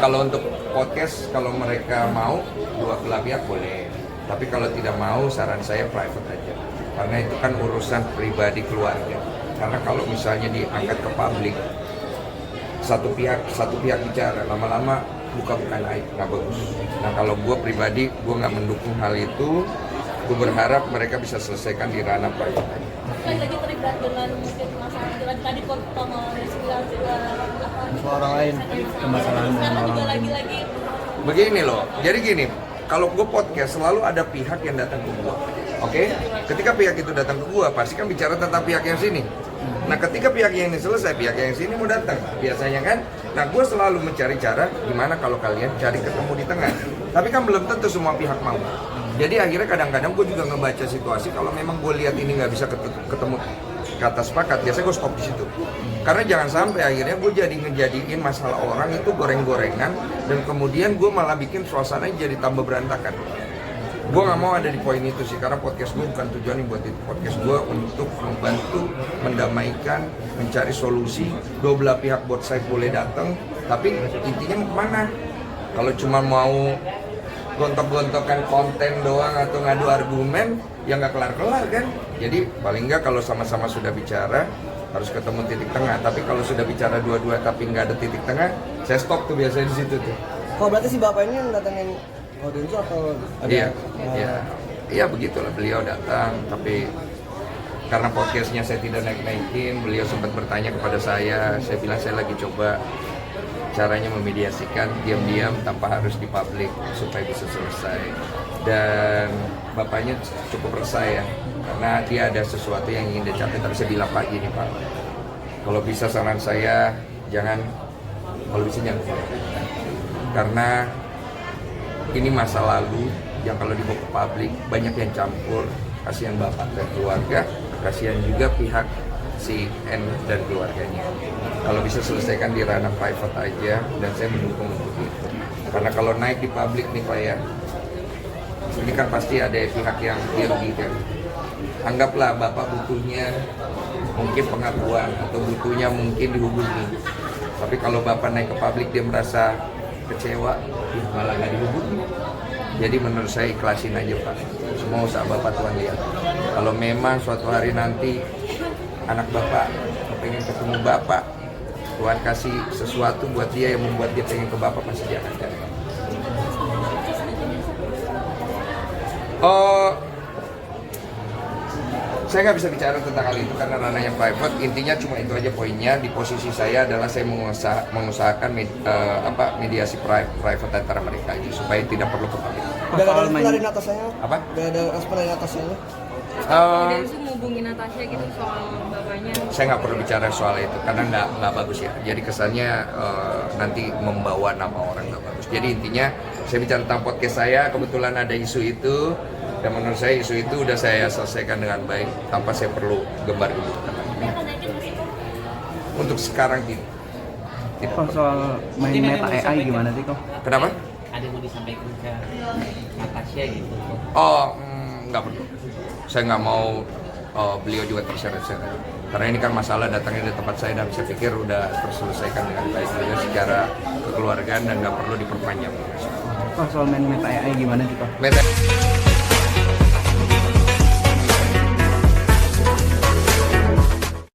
kalau untuk podcast, kalau mereka mau dua belah pihak boleh. Tapi kalau tidak mau, saran saya private aja. Karena itu kan urusan pribadi keluarga. Karena kalau misalnya diangkat ke publik, satu pihak bicara, lama-lama bukan aib, nggak bagus. Nah kalau gue pribadi, gue nggak mendukung hal itu. Gue berharap mereka bisa selesaikan di ranah private aja. Lagi terlibat dengan mungkin masalah tadi sama orang lain, permasalahan dengan orang lain. Lagi Begini loh, jadi gini, kalau gue podcast selalu ada pihak yang datang ke gue, oke? Ketika pihak itu datang ke gue, pasti kan bicara tentang pihak yang sini. Nah ketika pihak yang ini selesai, pihak yang sini mau datang, biasanya kan. Nah gue selalu mencari cara, gimana kalau kalian cari ketemu di tengah. Tapi kan belum tentu semua pihak mau. Jadi akhirnya kadang-kadang gue juga ngebaca situasi, kalau memang gue lihat ini nggak bisa ketemu kata sepakat, biasanya gue stop di situ. Karena jangan sampai akhirnya gue ngejadiin masalah orang itu goreng-gorengan, dan kemudian gue malah bikin suasananya jadi tambah berantakan. Gue nggak mau ada di poin itu sih, karena podcast gue bukan tujuannya buat itu. Podcast gue untuk membantu, mendamaikan, mencari solusi. Dua belah pihak both side boleh datang, tapi intinya mau kemana? Kalau cuma mau gontok-gontokan konten doang atau ngadu argumen, ya nggak kelar-kelar kan. Jadi paling nggak kalau sama-sama sudah bicara, harus ketemu titik tengah. Tapi kalau sudah bicara dua-dua tapi nggak ada titik tengah, saya stop tuh biasanya di situ tuh. Oh berarti si bapak ini yang datangin audiens atau ada? Iya begitulah, beliau datang, tapi karena podcastnya saya tidak naik-naikin, beliau sempat bertanya kepada saya bilang saya lagi coba caranya memediasikan diam-diam tanpa harus dipublik supaya bisa selesai. Dan bapaknya cukup resah ya, karena dia ada sesuatu yang ingin dicapai. Tapi saya bilang Pak gini Pak, kalau bisa saran saya jangan karena ini masa lalu yang kalau dibawa ke publik banyak yang campur. Kasihan bapak dan keluarga, kasihan juga pihak si N dan keluarganya. Kalau bisa selesaikan di ranah private aja, dan saya mendukung untuk itu. Karena kalau naik di publik nih Pak ya, ini kan pasti ada pihak yang dirugikan. Anggaplah bapak butuhnya mungkin pengakuan atau butuhnya mungkin dihubungi. Tapi kalau bapak naik ke publik dia merasa kecewa, malah nggak dihubungi. Jadi menurut saya ikhlasin aja Pak. Semua usaha bapak Tuhan lihat. Kalau memang suatu hari nanti anak bapak pengen ketemu bapak, Tuhan kasih sesuatu buat dia yang membuat dia pengen ke bapak, pasti dia akan cari. Saya nggak bisa bicara tentang hal itu karena ranahnya private. Intinya cuma itu aja poinnya. Di posisi saya adalah saya mengusahakan mediasi private antara mereka aja supaya tidak perlu ke publik. Udah ada respon dari atasnya? Apa? Udah ada respon dari atasnya? Dia bisa menghubungi Natasha gitu soal bapaknya. Saya nggak perlu bicara soal itu karena nggak bagus ya. Jadi kesannya nanti membawa nama orang nggak bagus. Jadi intinya saya bicara tentang podcast saya, kebetulan ada isu itu, dan menurut saya isu itu udah saya selesaikan dengan baik tanpa saya perlu gembar-gemburkan. Untuk sekarang tidak. Kok soal main meta AI gimana sih kok? Kenapa? Ada yang mau disampaikan ke Natasha gitu? Nggak perlu. Saya nggak mau beliau juga terseret-seret. Karena ini kan masalah datangnya di tempat saya, dan saya pikir udah terselesaikan dengan baik juga secara kekeluargaan dan nggak perlu diperpanjang. Kok soal main meta AI gimana sih kok? Meta